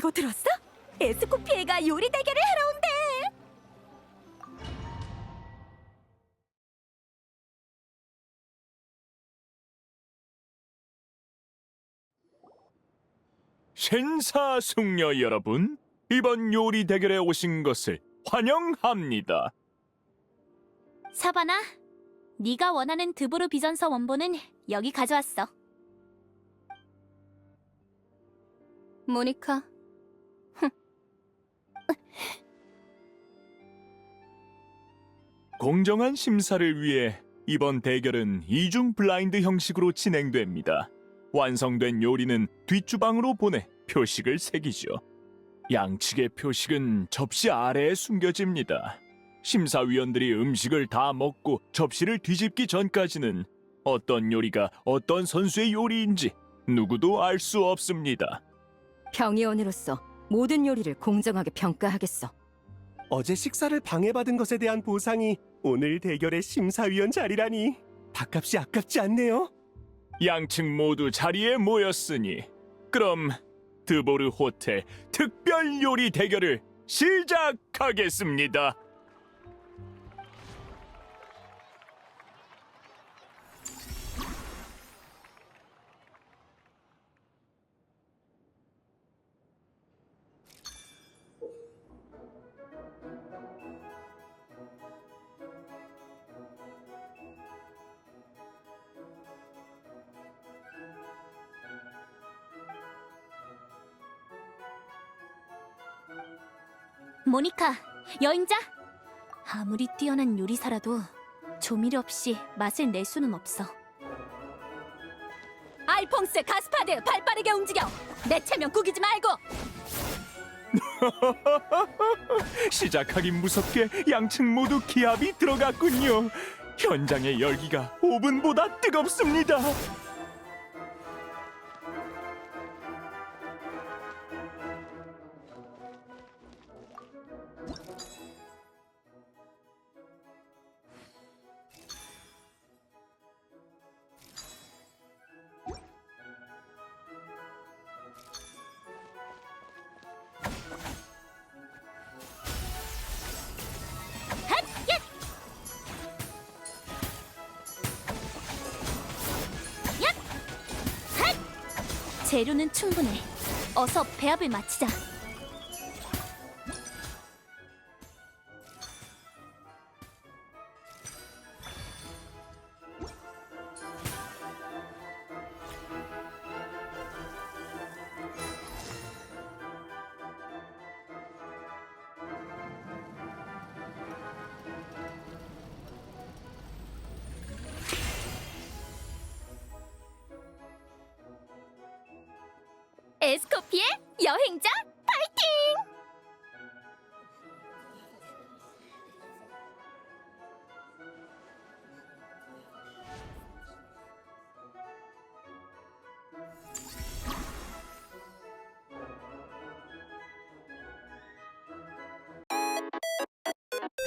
그거 들었어? 에스코피에가 요리 대결을 하러 온대. 신사숙녀 여러분, 이번 요리 대결에 오신 것을 환영합니다. 사바나, 네가 원하는 드보르 비전서 원본은 여기 가져왔어. 모니카, 공정한 심사를 위해 이번 대결은 이중 블라인드 형식으로 진행됩니다. 완성된 요리는 뒷주방으로 보내 표식을 새기죠. 양측의 표식은 접시 아래에 숨겨집니다. 심사위원들이 음식을 다 먹고 접시를 뒤집기 전까지는 어떤 요리가 어떤 선수의 요리인지 누구도 알 수 없습니다. 평의원으로서 모든 요리를 공정하게 평가하겠어. 어제 식사를 방해받은 것에 대한 보상이 오늘 대결의 심사위원 자리라니 밥값이 아깝지 않네요. 양측 모두 자리에 모였으니 그럼 드보르 호텔 특별 요리 대결을 시작하겠습니다. 모니카, 여행자! 아무리 뛰어난 요리사라도 조미료 없이 맛을 낼 수는 없어. 알퐁스, 가스파드, 발 빠르게 움직여. 내 체면 구기지 말고. 시작하기 무섭게 양측 모두 기합이 들어갔군요. 현장의 열기가 오븐보다 뜨겁습니다. 재료는 충분해. 어서 배합을 마치자. 에스코피에 여행자 파이팅!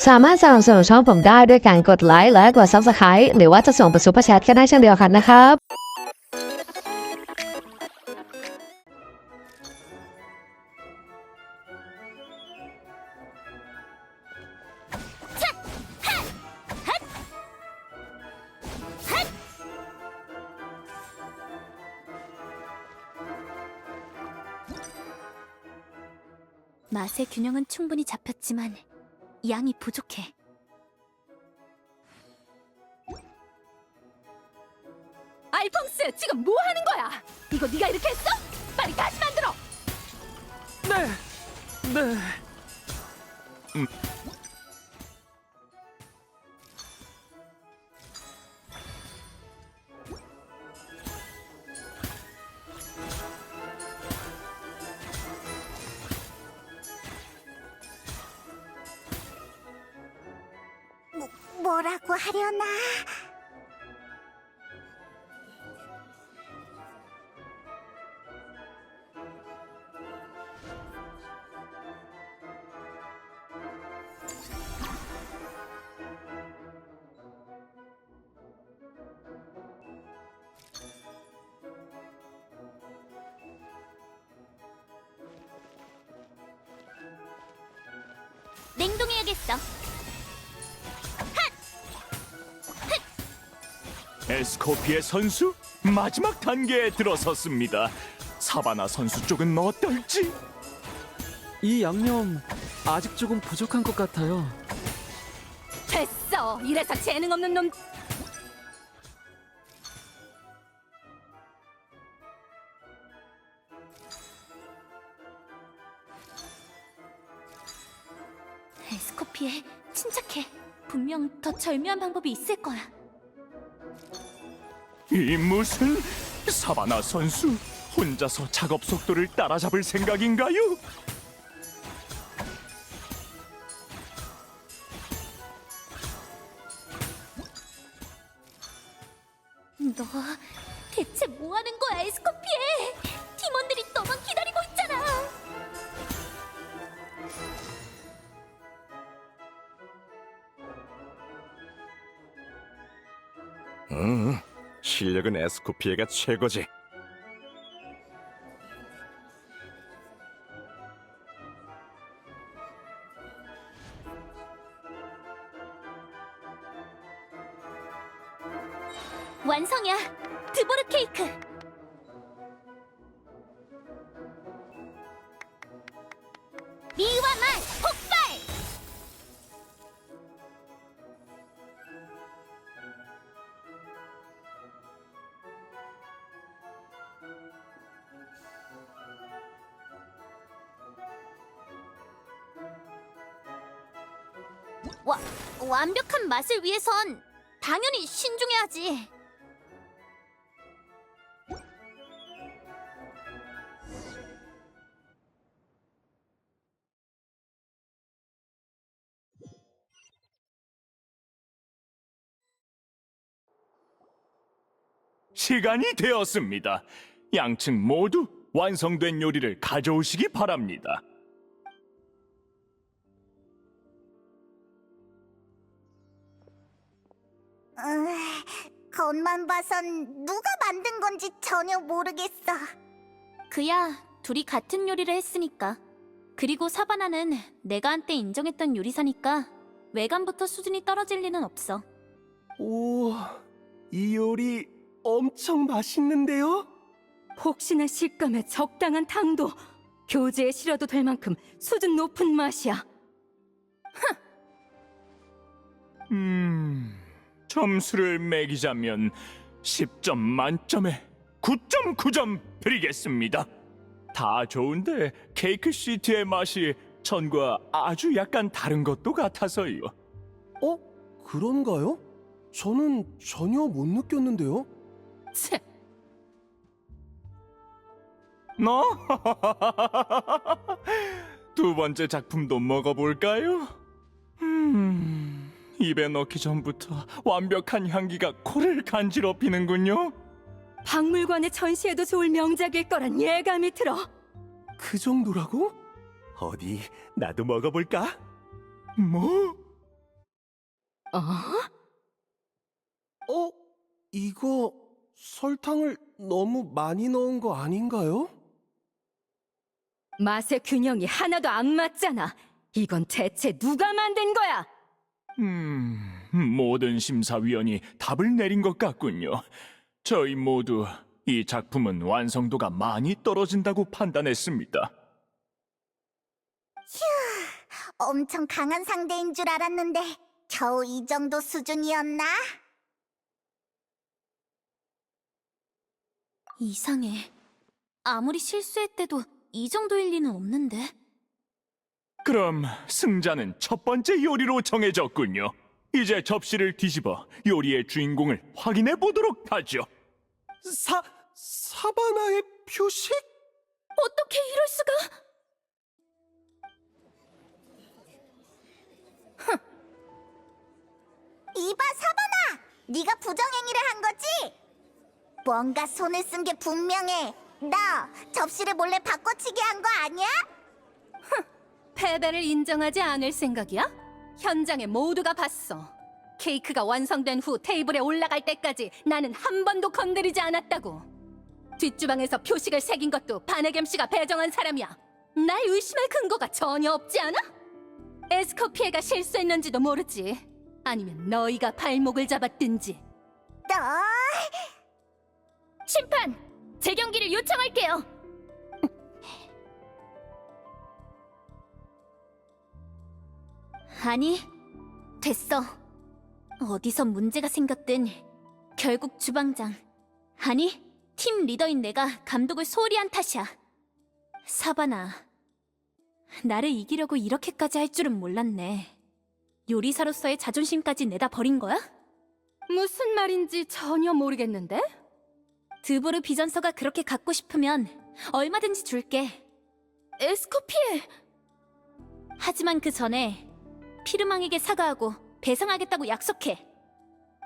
Samahan สนับสนุนช่องผมได้ด้วยการกดไลค์และกด Subscribe หรือว่าจะส่งเป็นซุปเปอร์แชทก็ได้เช่นเดียวกันนะครับ 맛의 균형은 충분히 잡혔지만 양이 부족해. 알퐁스, 지금 뭐 하는 거야? 이거 네가 이렇게 했어? 빨리 다시 만들어. 네. 뭐라고 하려나? 냉동해야겠어. 에스코피의 선수 마지막 단계에 들어섰습니다. 사바나 선수 쪽은 어떨지? 이 양념 아직 조금 부족한 것 같아요. 됐어. 이래서 재능 없는 놈. 에스코피에 침착해. 분명 더 절묘한 방법이 있을 거야. 이 무슨 사바나 선수 혼자서 작업 속도를 따라잡을 생각인가요? 너 대체 뭐 하는 거야, 에스코피에? 팀원들이 너만 기다리고 있잖아. 실력은 에스코피에가 최고지. 완성이야. 드보르 케이크. 미와만 폭발! 완벽한 맛을 위해선 당연히 신중해야지. 시간이 되었습니다. 양측 모두 완성된 요리를 가져오시기 바랍니다. 겉만 봐선 누가 만든 건지 전혀 모르겠어. 그야 둘이 같은 요리를 했으니까. 그리고 사바나는 내가 한때 인정했던 요리사니까 외관부터 수준이 떨어질 리는 없어. 오, 이 요리 엄청 맛있는데요? 혹시나 식감에 적당한 당도. 교재에 실어도 될 만큼 수준 높은 맛이야. 점수를 매기자면 10점 만점에 9.9점 드리겠습니다. 다 좋은데 케이크 시트의 맛이 전과 아주 약간 다른 것도 같아서요. 그런가요? 저는 전혀 못 느꼈는데요. 치, 너? 두 번째 작품도 먹어볼까요? 입에 넣기 전부터 완벽한 향기가 코를 간지럽히는군요. 박물관에 전시해도 좋을 명작일 거란 예감이 들어. 그 정도라고? 어디 나도 먹어볼까? 뭐? 이거 설탕을 너무 많이 넣은 거 아닌가요? 맛의 균형이 하나도 안 맞잖아. 이건 대체 누가 만든 거야? 모든 심사위원이 답을 내린 것 같군요. 저희 모두 이 작품은 완성도가 많이 떨어진다고 판단했습니다. 엄청 강한 상대인 줄 알았는데 겨우 이 정도 수준이었나? 이상해. 아무리 실수했대도 이 정도일 리는 없는데. 그럼 승자는 첫 번째 요리로 정해졌군요. 이제 접시를 뒤집어 요리의 주인공을 확인해 보도록 하죠. 사바나의 표식? 어떻게 이럴 수가? 이봐 사바나! 네가 부정행위를 한 거지? 뭔가 손을 쓴 게 분명해. 너 접시를 몰래 바꿔치기 한 거 아니야? 패배를 인정하지 않을 생각이야? 현장에 모두가 봤어. 케이크가 완성된 후 테이블에 올라갈 때까지 나는 한 번도 건드리지 않았다고. 뒷주방에서 표식을 새긴 것도 바네겜 씨가 배정한 사람이야. 날 의심할 근거가 전혀 없지 않아? 에스코피에가 실수했는지도 모르지. 아니면 너희가 발목을 잡았든지. 너 심판! 재경기를 요청할게요! 아니, 됐어. 어디서 문제가 생겼든 결국 주방장, 아니, 팀 리더인 내가 감독을 소홀히 한 탓이야. 사바나, 나를 이기려고 이렇게까지 할 줄은 몰랐네. 요리사로서의 자존심까지 내다 버린 거야? 무슨 말인지 전혀 모르겠는데? 드보르 비전서가 그렇게 갖고 싶으면 얼마든지 줄게. 에스코피에! 하지만 그 전에 피르망에게 사과하고 배상하겠다고 약속해.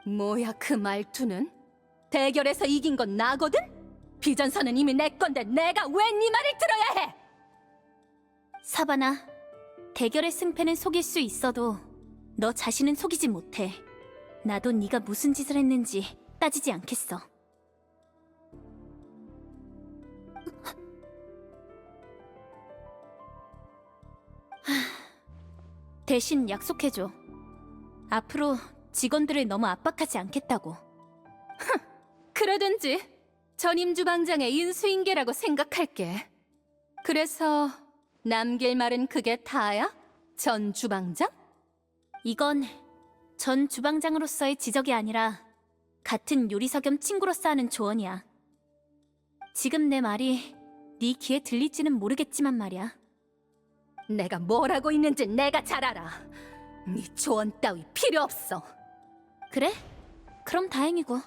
뭐야 그 말투는? 대결에서 이긴 건 나거든? 비전서는 이미 내 건데 내가 왜 네 말을 들어야 해? 사바나, 대결의 승패는 속일 수 있어도 너 자신은 속이지 못해. 나도 네가 무슨 짓을 했는지 따지지 않겠어. 대신 약속해줘. 앞으로 직원들을 너무 압박하지 않겠다고. 그러든지 전임 주방장의 인수인계라고 생각할게. 그래서 남길 말은 그게 다야? 전 주방장? 이건 전 주방장으로서의 지적이 아니라 같은 요리사 겸 친구로서 하는 조언이야. 지금 내 말이 네 귀에 들릴지는 모르겠지만 말이야. 내가 뭘 하고 있는지 내가 잘 알아. 네 조언 따위 필요 없어. 그래? 그럼 다행이고.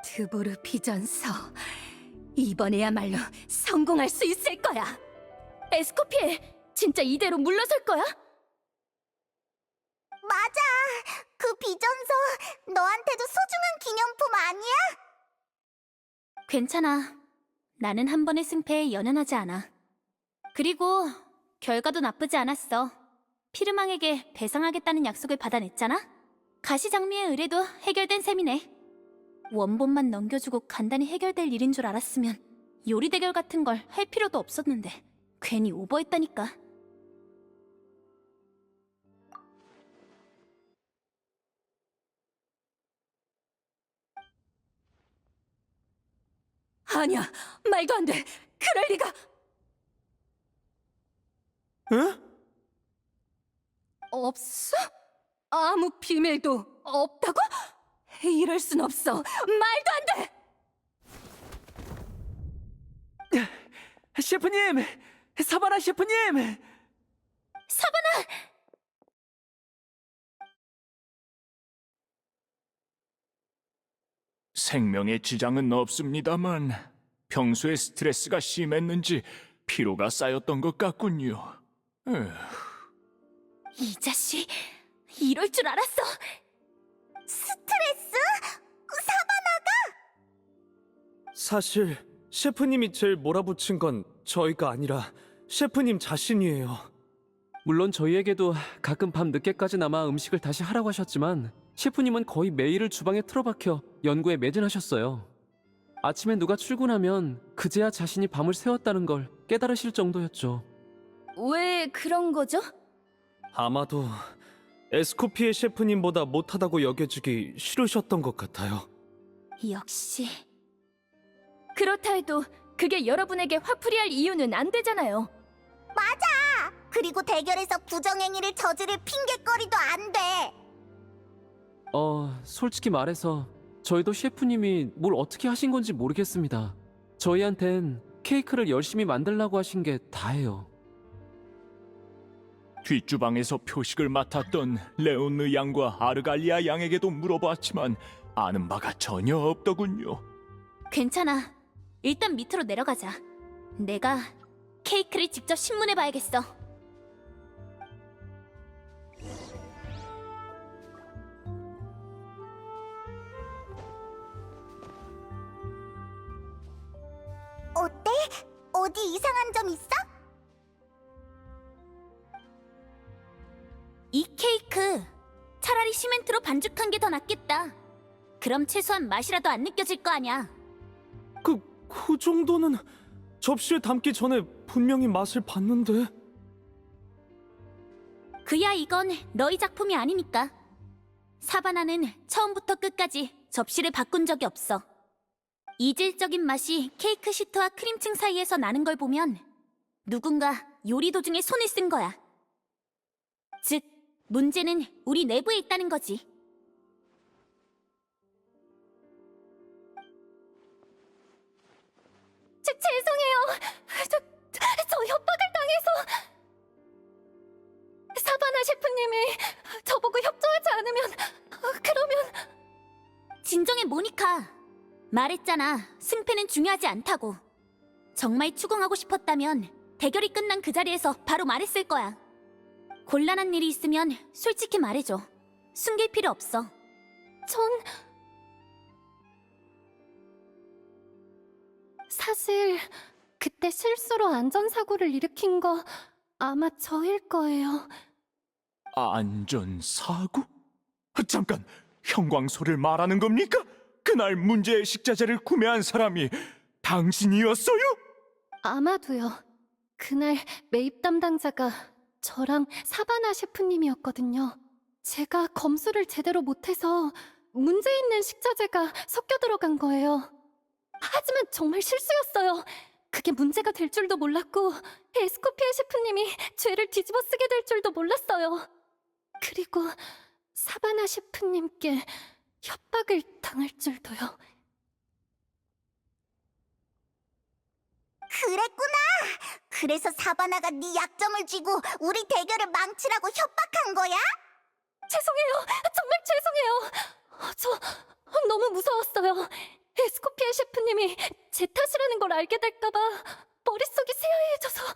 드보르 비전서, 이번에야말로 성공할 수 있을 거야. 에스코피에 진짜 이대로 물러설 거야? 맞아. 그 비전서 너한테도 소중한 기념품 아니야? 괜찮아. 나는 한 번의 승패에 연연하지 않아. 그리고 결과도 나쁘지 않았어. 피르망에게 배상하겠다는 약속을 받아냈잖아? 가시장미의 의뢰도 해결된 셈이네. 원본만 넘겨주고 간단히 해결될 일인 줄 알았으면 요리 대결 같은 걸 할 필요도 없었는데 괜히 오버했다니까. 아니야, 말도 안 돼. 그럴 리가. 응? 없어? 아무 비밀도 없다고? 이럴 순 없어. 말도 안 돼. 셰프님! 사바나 셰프님! 사바나! 생명에 지장은 없습니다만 평소에 스트레스가 심했는지 피로가 쌓였던 것 같군요. 에휴. 이 자식, 이럴 줄 알았어! 스트레스? 사실 셰프님이 제일 몰아붙인 건 저희가 아니라 셰프님 자신이에요. 물론 저희에게도 가끔 밤 늦게까지 남아 음식을 다시 하라고 하셨지만 셰프님은 거의 매일을 주방에 틀어박혀 연구에 매진하셨어요. 아침에 누가 출근하면 그제야 자신이 밤을 새웠다는 걸 깨달으실 정도였죠. 왜 그런 거죠? 아마도 에스코피의 셰프님보다 못하다고 여겨지기 싫으셨던 것 같아요. 역시. 그렇다 해도 그게 여러분에게 화풀이할 이유는 안 되잖아요. 그리고 대결에서 부정행위를 저지를 핑계거리도 안 돼. 솔직히 말해서 저희도 셰프님이 뭘 어떻게 하신 건지 모르겠습니다. 저희한텐 케이크를 열심히 만들라고 하신 게 다예요. 뒷주방에서 표식을 맡았던 레온느 양과 아르갈리아 양에게도 물어봤지만 아는 바가 전혀 없더군요. 괜찮아. 일단 밑으로 내려가자. 내가 케이크를 직접 신문해 봐야겠어. 어때? 어디 이상한 점 있어? 이 케이크 차라리 시멘트로 반죽한 게 더 낫겠다. 그럼 최소한 맛이라도 안 느껴질 거 아니야. 그 정도는 접시에 담기 전에 분명히 맛을 봤는데. 그야 이건 너희 작품이 아니니까. 사바나는 처음부터 끝까지 접시를 바꾼 적이 없어. 이질적인 맛이 케이크 시트와 크림층 사이에서 나는 걸 보면 누군가 요리 도중에 손을 쓴 거야. 즉, 문제는 우리 내부에 있다는 거지. 죄송해요. 저 협박을 당해서. 사바나 셰프님이 저보고 협조하지 않으면 그러면. 진정해, 모니카. 말했잖아, 승패는 중요하지 않다고. 정말 추궁하고 싶었다면 대결이 끝난 그 자리에서 바로 말했을 거야. 곤란한 일이 있으면 솔직히 말해줘. 숨길 필요 없어. 사실 그때 실수로 안전사고를 일으킨 거 아마 저일 거예요. 안전사고? 잠깐, 형광소를 말하는 겁니까? 그날 문제의 식자재를 구매한 사람이 당신이었어요? 아마도요. 그날 매입 담당자가 저랑 사바나 셰프님이었거든요. 제가 검수를 제대로 못해서 문제 있는 식자재가 섞여 들어간 거예요. 하지만 정말 실수였어요. 그게 문제가 될 줄도 몰랐고 에스코피에 셰프님이 죄를 뒤집어 쓰게 될 줄도 몰랐어요. 그리고 사바나 셰프님께 협박을 당할 줄도요. 그랬구나. 그래서 사바나가 네 약점을 쥐고 우리 대결을 망치라고 협박한 거야? 죄송해요. 정말 죄송해요. 저 너무 무서웠어요. 에스코피에 셰프님이 제 탓이라는 걸 알게 될까봐 머릿속이 새하얘져서.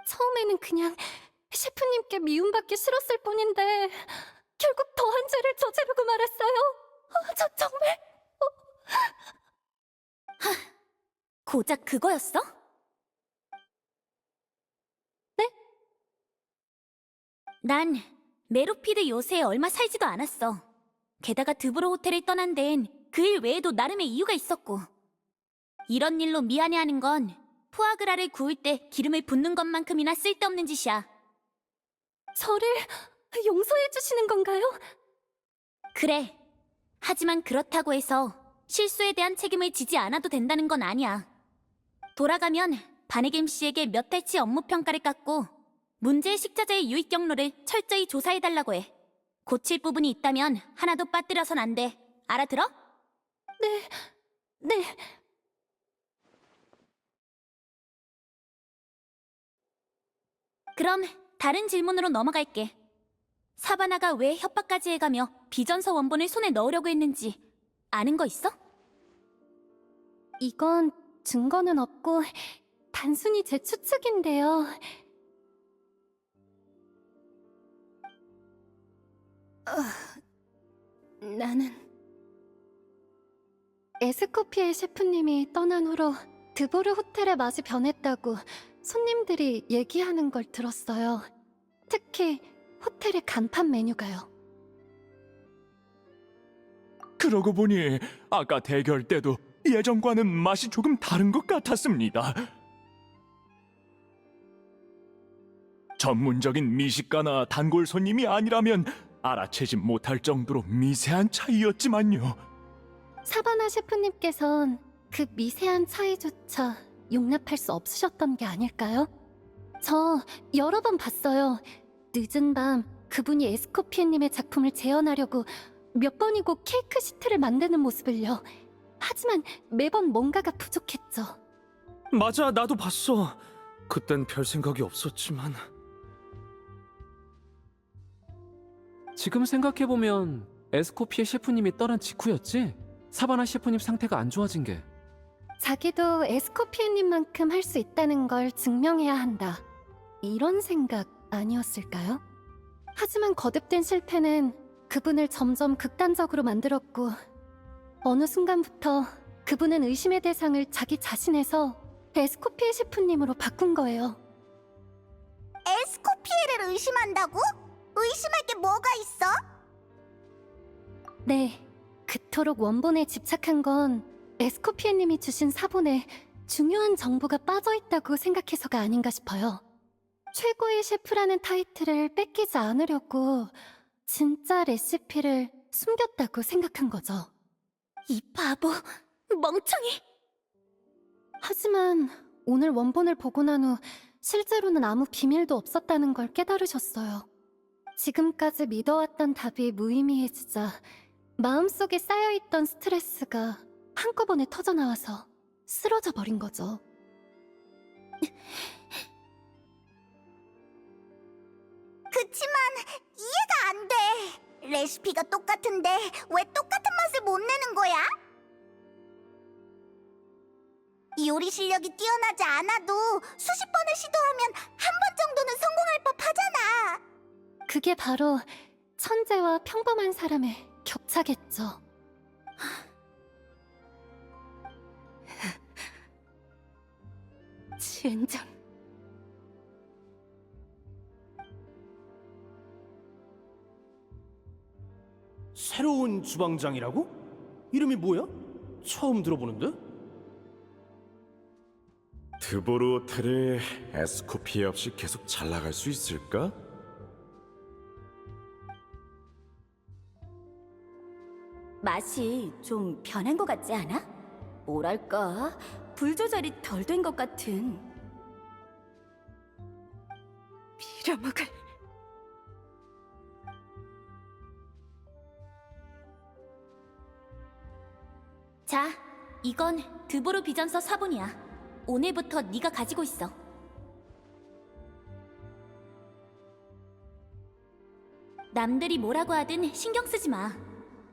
처음에는 그냥 셰프님께 미움받기 싫었을 뿐인데 결국 더한 죄를 저지르고 말았어요. 저 정말. 고작 그거였어? 네? 난 메로피드 요새에 얼마 살지도 않았어. 게다가 드브로 호텔을 떠난 데엔 그 일 외에도 나름의 이유가 있었고. 이런 일로 미안해하는 건 푸아그라를 구울 때 기름을 붓는 것만큼이나 쓸데없는 짓이야. 저를 용서해 주시는 건가요? 그래. 하지만 그렇다고 해서 실수에 대한 책임을 지지 않아도 된다는 건 아니야. 돌아가면 바네겜 씨에게 몇 달치 업무 평가를 깎고 문제의 식자재의 유입 경로를 철저히 조사해달라고 해. 고칠 부분이 있다면 하나도 빠뜨려선 안 돼. 알아들어? 네. 그럼 다른 질문으로 넘어갈게. 사바나가 왜 협박까지 해가며 비전서 원본을 손에 넣으려고 했는지 아는 거 있어? 이건 증거는 없고 단순히 제 추측인데요. 나는 에스코피에 셰프님이 떠난 후로 드보르 호텔의 맛이 변했다고 손님들이 얘기하는 걸 들었어요. 특히 호텔의 간판 메뉴가요. 그러고 보니 아까 대결 때도 예전과는 맛이 조금 다른 것 같았습니다. 전문적인 미식가나 단골 손님이 아니라면 알아채지 못할 정도로 미세한 차이였지만요. 사바나 셰프님께선 그 미세한 차이조차 용납할 수 없으셨던 게 아닐까요? 저 여러 번 봤어요. 늦은 밤 그분이 에스코피에님의 작품을 재현하려고 몇 번이고 케이크 시트를 만드는 모습을요. 하지만 매번 뭔가가 부족했죠. 맞아, 나도 봤어. 그땐 별 생각이 없었지만. 지금 생각해보면 에스코피에 셰프님이 떠난 직후였지? 사바나 셰프님 상태가 안 좋아진 게. 자기도 에스코피에님만큼 할 수 있다는 걸 증명해야 한다. 이런 생각 아니었을까요? 하지만 거듭된 실패는 그분을 점점 극단적으로 만들었고 어느 순간부터 그분은 의심의 대상을 자기 자신에서 에스코피에 셰프님으로 바꾼 거예요. 에스코피에를 의심한다고? 의심할 게 뭐가 있어? 네, 그토록 원본에 집착한 건 에스코피에님이 주신 사본에 중요한 정보가 빠져있다고 생각해서가 아닌가 싶어요. 최고의 셰프라는 타이틀을 뺏기지 않으려고 진짜 레시피를 숨겼다고 생각한 거죠. 이 바보, 멍청이! 하지만 오늘 원본을 보고 난 후 실제로는 아무 비밀도 없었다는 걸 깨달으셨어요. 지금까지 믿어왔던 답이 무의미해지자 마음속에 쌓여있던 스트레스가 한꺼번에 터져나와서 쓰러져 버린 거죠. 그치만 이해가 안 돼. 레시피가 똑같은데 왜 똑같은 맛을 못 내는 거야? 요리 실력이 뛰어나지 않아도 수십 번을 시도하면 한 번 정도는 성공할 법하잖아. 그게 바로 천재와 평범한 사람의 격차겠죠. 젠장. 새로운 주방장이라고? 이름이 뭐야? 처음 들어보는데? 드보르 호텔이 에스코피에 없이 계속 잘 나갈 수 있을까? 맛이 좀 변한 것 같지 않아? 뭐랄까, 불 조절이 덜 된 것 같은. 빌어먹을. 자, 이건 드보르 비전서 사본이야. 오늘부터 네가 가지고 있어. 남들이 뭐라고 하든 신경 쓰지 마.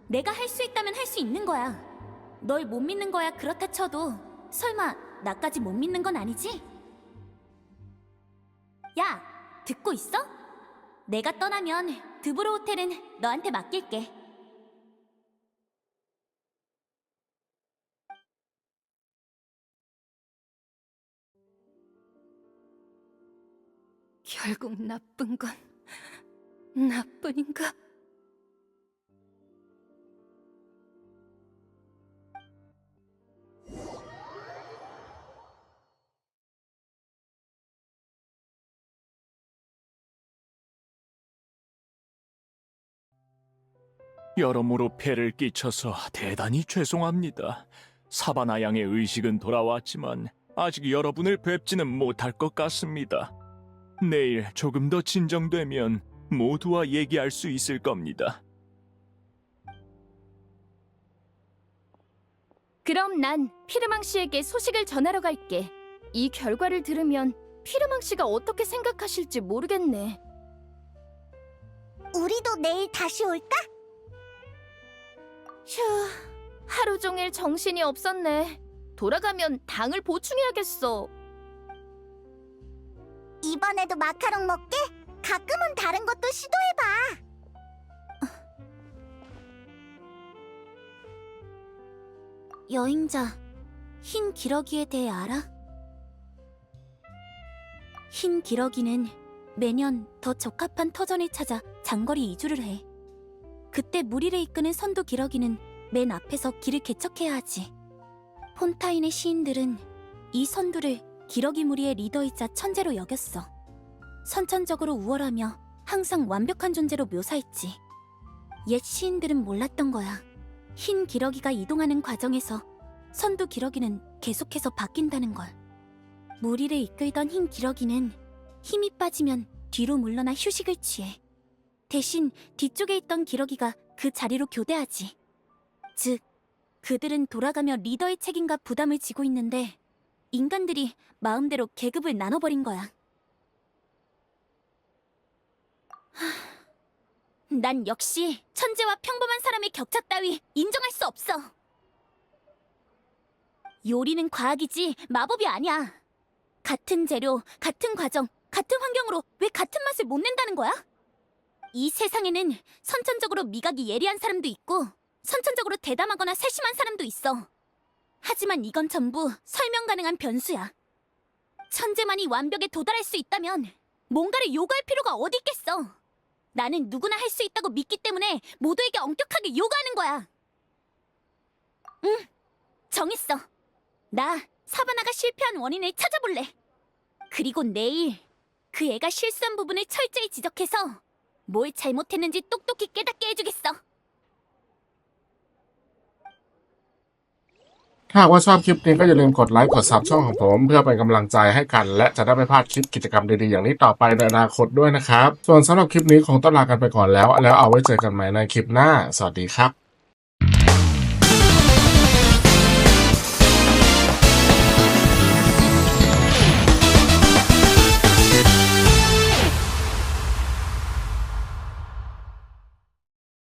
내가 할 수 있다면 할 수 있는 거야. 널 못 믿는 거야 그렇다 쳐도 설마 나까지 못 믿는 건 아니지? 야, 듣고 있어? 내가 떠나면 드보르 호텔은 너한테 맡길게. 결국 나쁜 건 나뿐인가? 여러모로 폐를 끼쳐서 대단히 죄송합니다. 사바나 양의 의식은 돌아왔지만 아직 여러분을 뵙지는 못할 것 같습니다. 내일 조금 더 진정되면 모두와 얘기할 수 있을 겁니다. 그럼 난 피르망 씨에게 소식을 전하러 갈게. 이 결과를 들으면 피르망 씨가 어떻게 생각하실지 모르겠네. 우리도 내일 다시 올까? 휴, 하루 종일 정신이 없었네. 돌아가면 당을 보충해야겠어. 이번에도 마카롱 먹게? 가끔은 다른 것도 시도해봐. 여행자, 흰 기러기에 대해 알아? 흰 기러기는 매년 더 적합한 터전을 찾아 장거리 이주를 해. 그때 무리를 이끄는 선두 기러기는 맨 앞에서 길을 개척해야 하지. 폰타인의 시인들은 이 선두를 기러기 무리의 리더이자 천재로 여겼어. 선천적으로 우월하며 항상 완벽한 존재로 묘사했지. 옛 시인들은 몰랐던 거야. 흰 기러기가 이동하는 과정에서 선두 기러기는 계속해서 바뀐다는 걸. 무리를 이끌던 흰 기러기는 힘이 빠지면 뒤로 물러나 휴식을 취해. 대신 뒤쪽에 있던 기러기가 그 자리로 교대하지. 즉, 그들은 돌아가며 리더의 책임과 부담을 지고 있는데 인간들이 마음대로 계급을 나눠버린 거야. 난 역시 천재와 평범한 사람의 격차 따위 인정할 수 없어. 요리는 과학이지 마법이 아니야. 같은 재료, 같은 과정, 같은 환경으로 왜 같은 맛을 못 낸다는 거야? 이 세상에는 선천적으로 미각이 예리한 사람도 있고 선천적으로 대담하거나 세심한 사람도 있어. 하지만 이건 전부 설명 가능한 변수야. 천재만이 완벽에 도달할 수 있다면 뭔가를 요구할 필요가 어디 있겠어. 나는 누구나 할 수 있다고 믿기 때문에 모두에게 엄격하게 요구하는 거야. 응, 정했어. 나 사바나가 실패한 원인을 찾아볼래. 그리고 내일 그 애가 실수한 부분을 철저히 지적해서 뭘 잘못했는지 똑똑히 깨닫게 해주겠어. ถ้าหากว่าชอบคลิปนี้ก็อย่าลืมกดไลค์กดซับช่องของผมเพื่อเป็นกำลังใจให้กันและจะได้ไม่พลาดคลิปกิจกรรมดีๆอย่างนี้ต่อไปในอนาคตด้วยนะครับส่วนสำหรับคลิปนี้คงต้องลากันไปก่อนแล้วเอาไว้เจอกันใหม่ในคลิปหน้าสวัสดีครับ